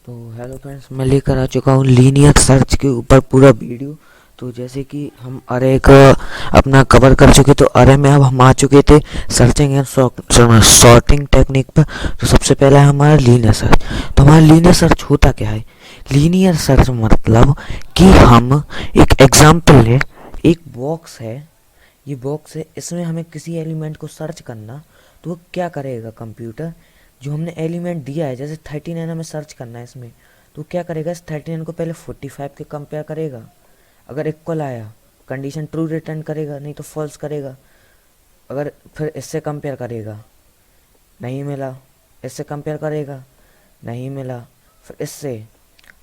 तो hello friends, मैं लेकर आ चुका हूँ लीनियर सर्च के ऊपर पूरा वीडियो। तो जैसे कि हम अरे का अपना कवर कर चुके, तो अरे में अब हम आ चुके थे सर्चिंग एंड सॉर्टिंग टेक्निक पर। तो सबसे पहला है हमारा लीनियर सर्च। तो हमारा लीनियर सर्च होता क्या है? लीनियर सर्च मतलब कि हम एक एग्जांपल लें, एक बॉक्स है, ये बॉक्स है, इसमें हमें किसी एलिमेंट को सर्च करना। तो वो क्या करेगा कंप्यूटर, जो हमने एलिमेंट दिया है, जैसे 39 हमें सर्च करना है इसमें, तो क्या करेगा, इस 39 को पहले 45 के कंपेयर करेगा। अगर इक्वल आया कंडीशन ट्रू रिटर्न करेगा, नहीं तो फॉल्स करेगा। अगर फिर इससे कंपेयर करेगा, नहीं मिला, इससे कंपेयर करेगा, नहीं मिला, फिर इससे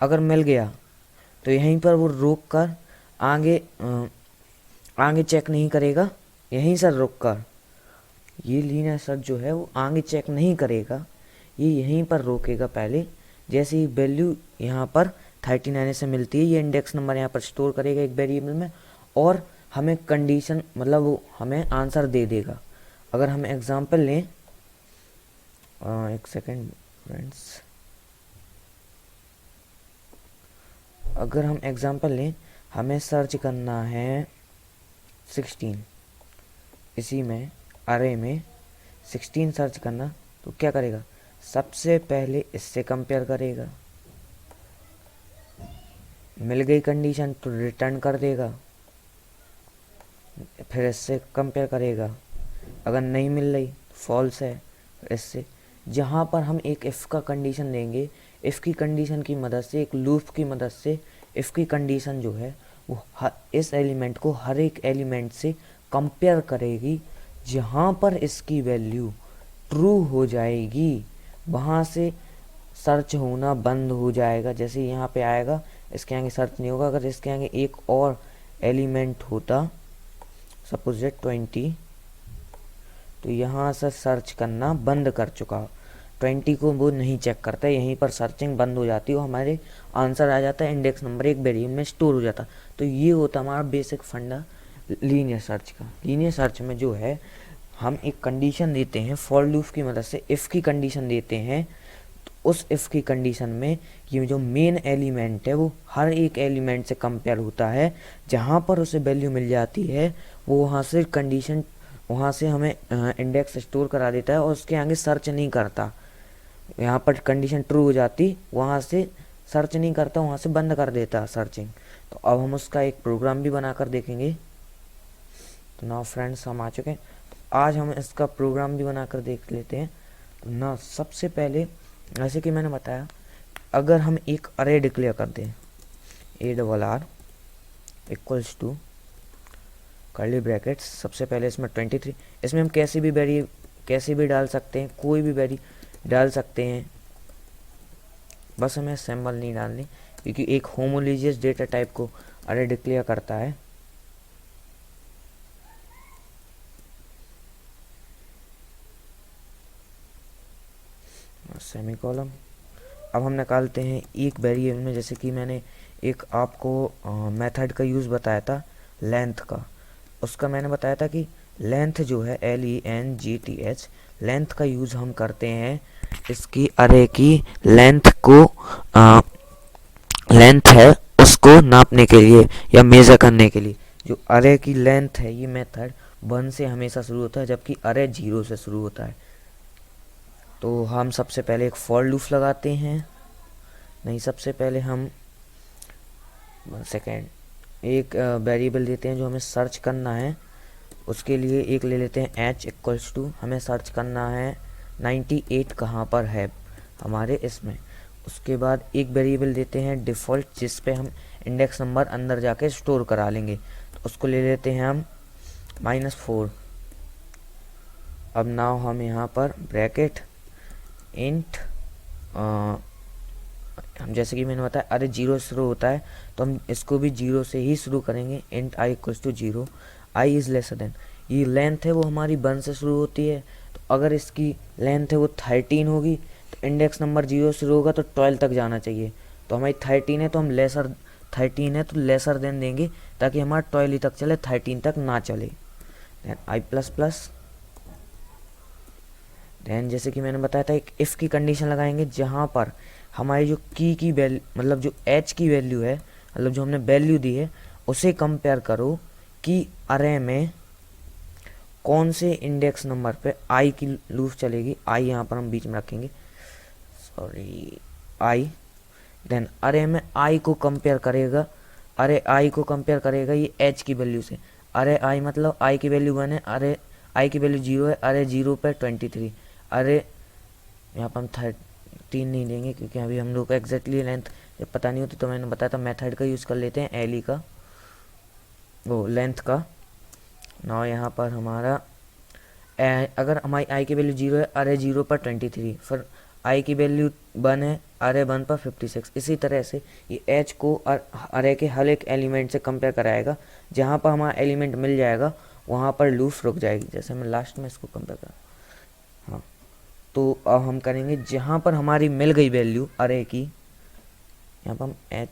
अगर मिल गया तो यहीं पर वो रोक कर आगे चेक नहीं करेगा, यहीं से रुक कर। ये लीनियर सर्च जो है वो आगे चेक नहीं करेगा, ये यहीं पर रोकेगा पहले। जैसे ही वैल्यू यहाँ पर 39 से मिलती है, ये इंडेक्स नंबर यहाँ पर स्टोर करेगा एक वेरिएबल में, और हमें कंडीशन मतलब वो हमें आंसर दे देगा। अगर हम एग्जांपल लें, एक सेकेंड फ्रेंड्स, अगर हम एग्जांपल लें, हमें सर्च करना है 16, इसी में अरे में 16 सर्च करना। तो क्या करेगा, सबसे पहले इससे कंपेयर करेगा, मिल गई कंडीशन तो रिटर्न कर देगा, फिर इससे कंपेयर करेगा, अगर नहीं मिल रही फॉल्स है, इससे जहाँ पर हम एक इफ़ का कंडीशन देंगे, इफ़ की कंडीशन की मदद से, एक लूप की मदद से इफ़ की कंडीशन जो है वो इस एलिमेंट को हर एक एलिमेंट से कंपेयर करेगी। जहाँ पर इसकी वैल्यू ट्रू हो जाएगी, वहाँ से सर्च होना बंद हो जाएगा। जैसे यहाँ पे आएगा, इसके आगे सर्च नहीं होगा। अगर इसके आगे एक और एलिमेंट होता, सपोज 20, तो यहाँ से सर्च करना बंद कर चुका। 20 को वो नहीं चेक करता, यहीं पर सर्चिंग बंद हो जाती है और हमारे आंसर आ जाता है, इंडेक्स नंबर एक वेरिएबल में स्टोर हो जाता। तो ये होता हमारा बेसिक फंडा लीनियर सर्च का। लीनियर सर्च में जो है, हम एक कंडीशन देते हैं फॉर लूप की मदद से, इफ़ की कंडीशन देते हैं। तो उस इफ़ की कंडीशन में ये जो मेन एलिमेंट है वो हर एक एलिमेंट से कंपेयर होता है। जहाँ पर उसे वैल्यू मिल जाती है, वो वहाँ से कंडीशन, वहाँ से हमें इंडेक्स स्टोर करा देता है और उसके आगे सर्च नहीं करता। यहाँ पर कंडीशन ट्रू हो जाती, वहाँ से सर्च नहीं करता, वहाँ से बंद कर देता सर्चिंग। तो अब हम उसका एक प्रोग्राम भी बनाकर देखेंगे। तो नाउ फ्रेंड्स, हम आ चुके हैं। तो आज हम इसका प्रोग्राम भी बनाकर देख लेते हैं। तो ना सबसे पहले, जैसे कि मैंने बताया, अगर हम एक अरे डिक्लेयर कर दें, ARR equals to curly brackets, सबसे पहले इसमें 23, इसमें हम कैसे भी डाल सकते हैं, कोई भी वैरी डाल सकते हैं, बस हमें सिंबल नहीं डालनी, क्योंकि एक होमोलिजियस डेटा टाइप को अरे डिक्लेयर करता है। सेमीकोलन। अब हम निकालते हैं एक वेरिएबल में, जैसे कि मैंने एक आपको मेथड का यूज़ बताया था लेंथ का। उसका मैंने बताया था कि लेंथ जो है LENGTH, लेंथ का यूज़ हम करते हैं इसकी अरे की लेंथ को, लेंथ है उसको नापने के लिए या मेज़र करने के लिए। जो अरे की लेंथ है, ये मेथड 1 से हमेशा शुरू होता है, जबकि अरे 0 से शुरू होता है। तो हम सबसे पहले एक फॉर लूप लगाते हैं, नहीं, सबसे पहले हम सेकेंड एक वेरिएबल देते हैं जो हमें सर्च करना है। उसके लिए एक ले लेते हैं h इक्वल्स टू, हमें सर्च करना है 98 कहाँ पर है हमारे इसमें। उसके बाद एक वेरिएबल देते हैं डिफ़ॉल्ट, जिस पे हम इंडेक्स नंबर अंदर जाके स्टोर करा लेंगे। तो उसको ले लेते हैं हम -4। अब नाउ हम यहाँ पर ब्रैकेट इंट, हम जैसे कि मैंने बताया अरे 0 से शुरू होता है, तो हम इसको भी 0 से ही शुरू करेंगे। Int i equals to 0, I is lesser than, ये लेंथ है वो हमारी 1 से शुरू होती है। तो अगर इसकी लेंथ है वो 13 होगी, तो इंडेक्स नंबर 0 से शुरू होगा तो 12 तक जाना चाहिए। तो हमारी 13 है, तो हम लेसर 13 है तो लेसर देन देंगे, ताकि हमारा 12 ही तक चले, 13 तक ना चले। Then I plus plus, then जैसे कि मैंने बताया था एक इफ़ की कंडीशन लगाएंगे, जहाँ पर हमारी जो की वैल्यू, मतलब जो एच की वैल्यू है, मतलब जो हमने वैल्यू दी है, उसे कंपेयर करो कि अरे में कौन से इंडेक्स नंबर पे आई की लूप चलेगी। आई यहाँ पर हम बीच में रखेंगे, सॉरी, आई। देन अरे में आई को कंपेयर करेगा, अरे आई को कंपेयर करेगा ये एच की वैल्यू से। अरे आई मतलब आई की वैल्यू 1 है, अरे आई की वैल्यू 0 है, अरे 0 पे 23। अरे यहाँ पर हम 13 नहीं लेंगे क्योंकि अभी हम लोग को एग्जैक्टली लेंथ जब पता नहीं होती, तो मैंने बताया था मेथड का यूज़ कर लेते हैं, एल ई का, वो लेंथ का। ना यहाँ पर हमारा अगर हमारी आई की वैल्यू 0 है, अरे 0 पर 23, फिर आई की वैल्यू 1 है, अरे 1 पर 56। इसी तरह से ये एच को अरे के हर एक एलिमेंट से कंपेयर कराएगा। जहाँ पर हमारा एलिमेंट मिल जाएगा वहाँ पर लूप रुक जाएगी। जैसे मैं लास्ट में इसको कंपेयर करा, हाँ, तो अब हम करेंगे जहाँ पर हमारी मिल गई वैल्यू अरे की, यहाँ पर हम एच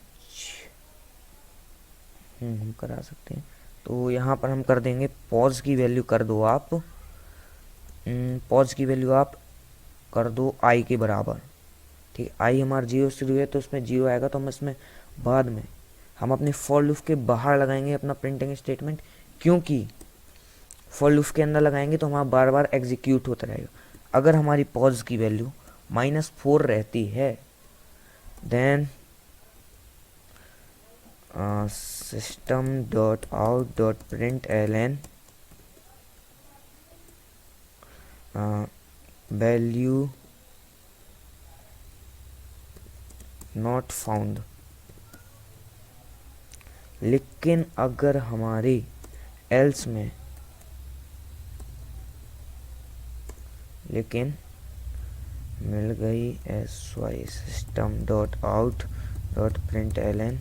हम करा सकते हैं। तो यहाँ पर हम कर देंगे पॉज की वैल्यू कर दो आप, पॉज की वैल्यू आप कर दो आई के बराबर। ठीक है, आई हमारा 0 शुरू है तो उसमें 0 आएगा, तो हम इसमें बाद में हम अपने फॉर लूप के बाहर लगाएंगे अपना प्रिंटिंग स्टेटमेंट, क्योंकि फॉर लूप के अंदर लगाएंगे तो हमारा बार बार एग्जीक्यूट होता रहेगा। अगर हमारी पॉज की वैल्यू -4 रहती है, then system.out.println value not found. लेकिन अगर हमारी एल्स में, लेकिन मिल गई sy system.out.println,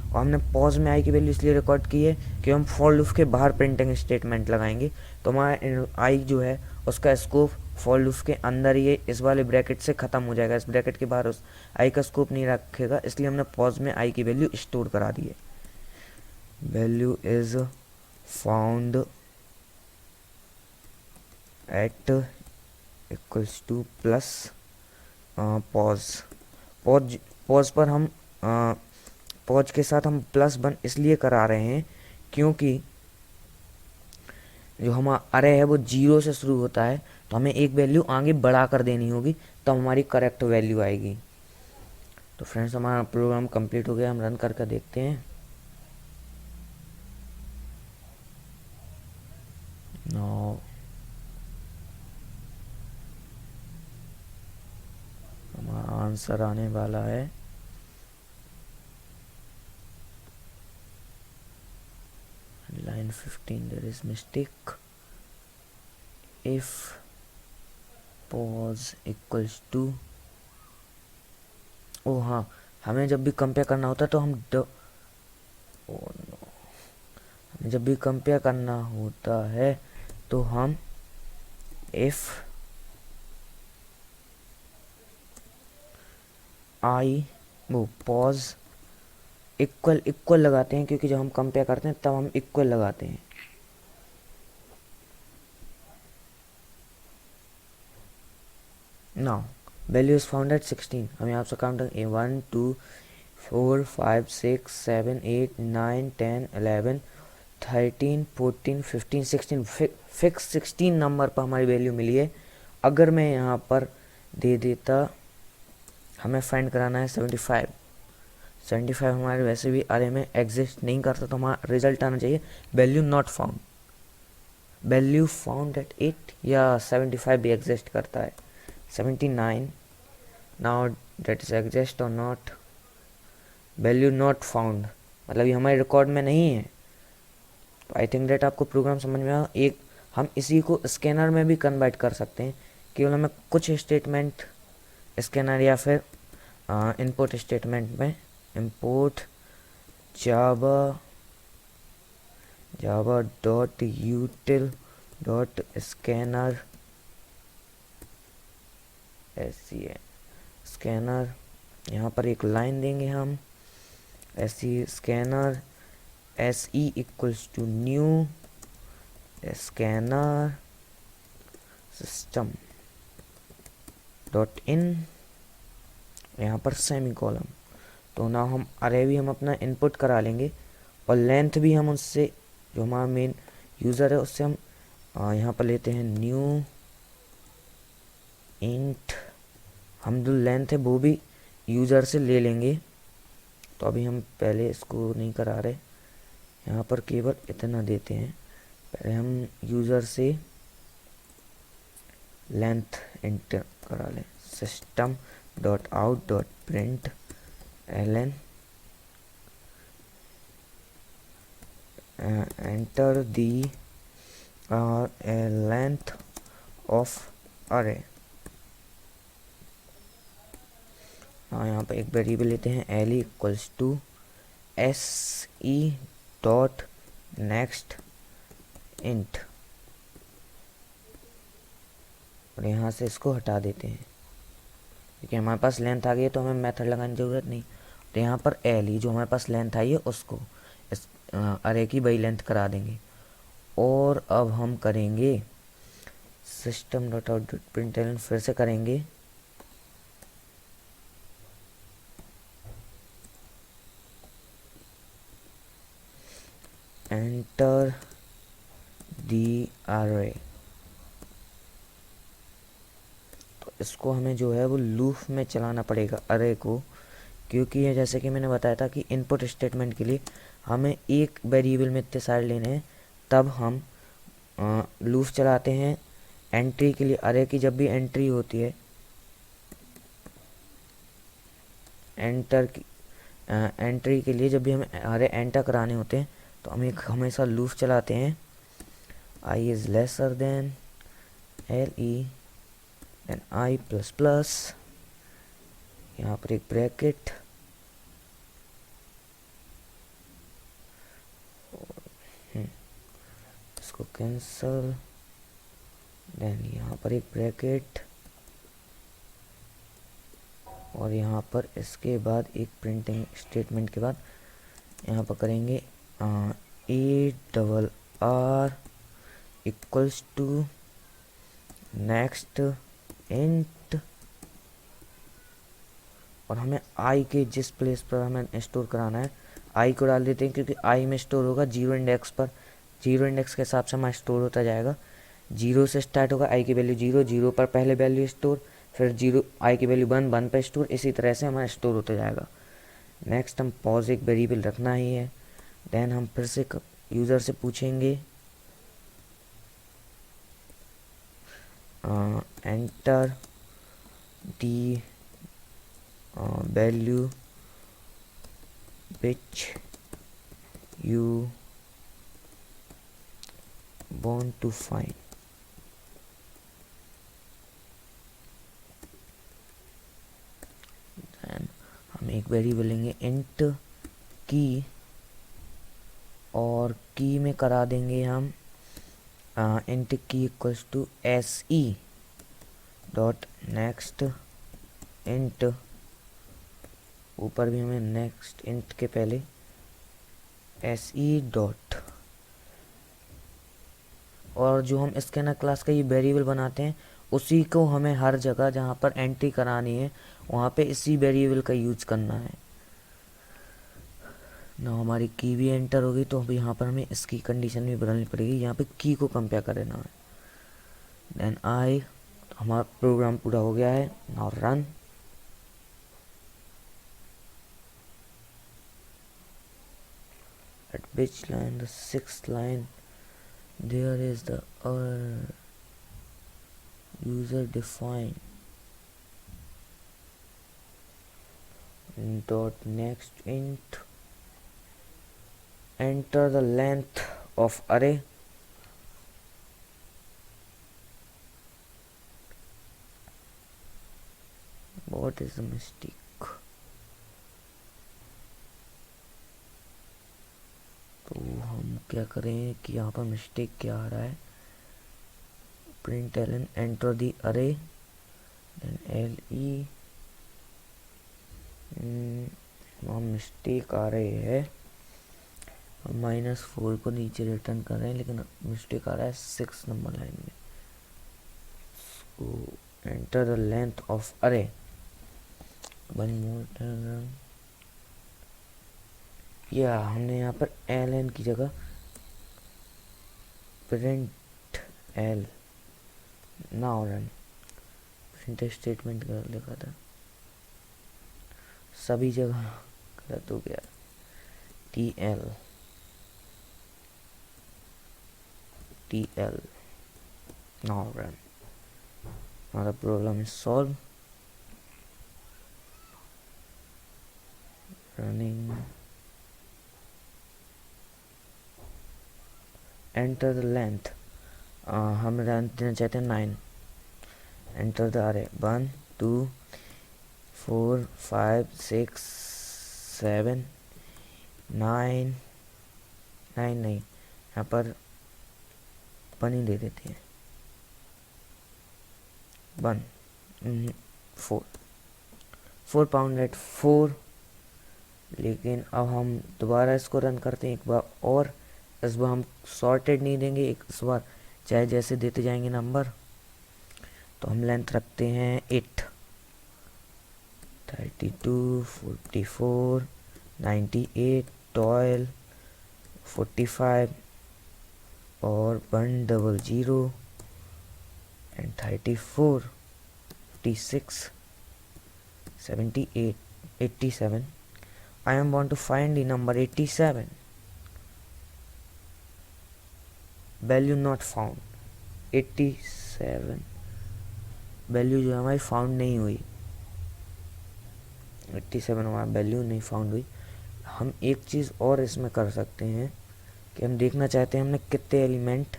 और हमने पॉज में आई की वैल्यू इसलिए रिकॉर्ड की है कि हम फॉर लूप के बाहर प्रिंटिंग स्टेटमेंट लगाएंगे, तो हमारा आई जो है उसका स्कोप फॉर लूप के अंदर ही इस वाले ब्रैकेट से ख़त्म हो जाएगा, इस ब्रैकेट के बाहर उस आई का स्कोप नहीं रखेगा, इसलिए हमने पॉज में आई की वैल्यू स्टोर करा दी है। Value is found at equals two plus pause. Pause पर हम पॉज के साथ हम +1 इसलिए करा रहे हैं क्योंकि जो हमारा अरे है वो 0 से शुरू होता है, तो हमें एक वैल्यू आगे बढ़ा कर देनी होगी, तो हमारी करेक्ट वैल्यू आएगी। तो फ्रेंड्स हमारा प्रोग्राम कंप्लीट हो गया, हम रन करके देखते हैं। नो, हमारा आंसर आने वाला है line 15, there is mistake. If pause equals to, ओ हाँ, हमें जब भी कंपेयर करना होता है तो हम हमें जब भी कंपेयर करना होता है तो हम इफ आई वो पॉज इक्वल लगाते हैं, क्योंकि जब हम कंपेयर करते हैं तब हम इक्वल लगाते हैं। Now value is found at 16। हम यहाँ से काउंट 1 2 4 5 6 7 8 9 10 11 13 14 15 16 फिक्स 16 नंबर पर हमारी वैल्यू मिली है। अगर मैं यहाँ पर दे देता, हमें फाइंड कराना है 75 हमारे वैसे भी अरे में एग्जिस्ट नहीं करता, तो हमारा रिजल्ट आना चाहिए value not found. Value found at 8 या 75 भी एग्जिस्ट करता है। 79, नाउ दैट इज एग्जिस्ट और नॉट, वैल्यू नॉट फाउंड मतलब ये हमारे रिकॉर्ड में नहीं है। तो आई थिंक दैट आपको प्रोग्राम समझ में आया। एक हम इसी को स्कैनर में भी कन्वर्ट कर सकते हैं, केवल हमें कुछ स्टेटमेंट स्कैनर या फिर इनपुट स्टेटमेंट में import java dot util dot scanner scanner, यहाँ पर एक लाइन देंगे हम ऐसी, scanner se equals to new scanner system dot in यहाँ पर सेमी कॉलम। तो ना हम अरे भी हम अपना इनपुट करा लेंगे और लेंथ भी हम उससे, जो हमारा मेन यूज़र है उससे हम यहाँ पर लेते हैं न्यू इंट, हम जो लेंथ है वो भी यूज़र से ले लेंगे। तो अभी हम पहले इसको नहीं करा रहे, यहाँ पर केवल इतना देते हैं। पहले हम यूज़र से लेंथ एंटर करा लें, system dot out dot print LN enter the length of array। यहाँ पर एक वेरिएबल लेते हैं L equals to S E dot next int, और यहाँ से इसको हटा देते हैं क्योंकि हमारे पास लेंथ आ गई है तो हमें मेथड लगाने की ज़रूरत नहीं। तो यहाँ पर एल ई जो हमारे पास लेंथ आई है उसको इस अरे की वही लेंथ करा देंगे। और अब हम करेंगे system dot out dot println, फिर से करेंगे एंटर दी अरे। तो इसको हमें जो है वो लूप में चलाना पड़ेगा अरे को, क्योंकि ये जैसे कि मैंने बताया था कि इनपुट स्टेटमेंट के लिए हमें एक वेरिएबल में इतने सारे लेने हैं। तब हम लूप चलाते हैं एंट्री के लिए। अरे की जब भी एंट्री होती है एंट्री के लिए, जब भी हमें अरे एंटर कराने होते हैं तो हम एक हमेशा लूप चलाते हैं I is lesser than L E then I plus plus, यहाँ पर एक ब्रैकेट, इसको कैंसल, देन यहाँ पर एक ब्रैकेट, और यहाँ पर इसके बाद एक प्रिंटिंग स्टेटमेंट के बाद यहाँ पर करेंगे A double R equals to next int, और हमें आई के जिस प्लेस पर हमें स्टोर कराना है आई को डाल देते हैं, क्योंकि आई में स्टोर होगा जीरो इंडेक्स पर। जीरो इंडेक्स के हिसाब से हमारा स्टोर होता जाएगा। जीरो से स्टार्ट होगा, आई की वैल्यू जीरो, जीरो पर पहले वैल्यू स्टोर, फिर जीरो आई की वैल्यू वन, वन पर स्टोर, इसी तरह से हमारा स्टोर होता जाएगा। नेक्स्ट हम पॉज एक वेरिएबल रखना ही है। देन हम फिर से यूज़र से पूछेंगे enter the value which you want to find। then हम एक वेरिएबल लेंगे इंट की, और की में करा देंगे हम इंट की equals to S E dot next int, ऊपर भी हमें नेक्स्ट इंट के पहले एस ई डॉट, और जो हम स्कैनर क्लास का ये वेरिएबल बनाते हैं उसी को हमें हर जगह जहाँ पर एंट्री करानी है वहाँ पे इसी वेरिएबल का यूज करना है ना। हमारी की भी एंटर होगी तो अब यहाँ पर हमें इसकी कंडीशन भी बदलनी पड़ेगी, यहाँ पे की को कंपेयर करना है। देन आई, हमारा प्रोग्राम पूरा हो गया है। Now run. At which line, the sixth line, there is the user define dot next int, enter the length of array, what is the mistake? तो हम क्या करें कि यहाँ पर मिस्टेक क्या आ रहा है, प्रिंट एलन एंटर दी अरे, देन एल ई, वहाँ मिस्टेक आ रही है, हम -4 को नीचे रिटर्न कर रहे हैं लेकिन मिस्टेक आ रहा है 6 नंबर लाइन में। सो एंटर द लेंथ ऑफ अरे, वन मोर या हमने यहाँ पर एल एन की जगह print L now run print statement का लिखा था, सभी जगह गलत हो गया। T L now run, now the problem is solved. Running, enter the length, हम लेंथ देना चाहते हैं 9, एंटर द अरे 1 2 4 5 6 7 9 नहीं, यहाँ पर 1 ही दे देते हैं, 1 4 पाउंड एट 4। लेकिन अब हम दोबारा इसको रन करते हैं एक बार और, इस बार हम सॉर्टेड नहीं देंगे, इस बार चाहे जैसे देते जाएंगे नंबर। तो हम लेंथ रखते हैं 8, 32 44 98 12 45 और 100 and 34 56 78 87। I am want to find the number 87. Value not found. 87 value जो है हमारी फाउंड नहीं हुई, 87 हमारा वैल्यू नहीं फाउंड हुई। हम एक चीज़ और इसमें कर सकते हैं कि हम देखना चाहते हैं हमने कितने एलिमेंट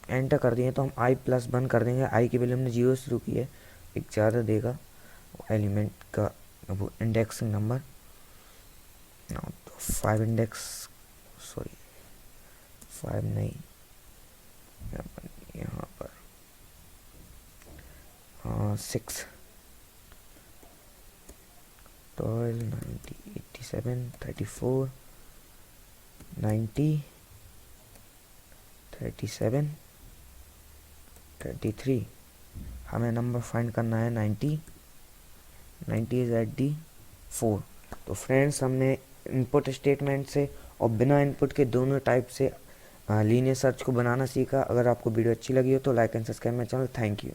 एंटर कर दिए, तो हम i+1 कर देंगे। i की वैल्यू हमने 0 शुरू की है, एक ज़्यादा देगा एलिमेंट का वो इंडेक्सिंग नंबर। तो 5 इंडेक्स, सॉरी 5 नहीं, यहाँ पर 6 12 90 87 34 90 37 33। हमें नंबर फाइंड करना है 90 इज एट दी 4। तो फ्रेंड्स हमने इनपुट स्टेटमेंट से और बिना इनपुट के दोनों टाइप से लीनियर सर्च को बनाना सीखा। अगर आपको वीडियो अच्छी लगी हो तो like and subscribe my channel. Thank you.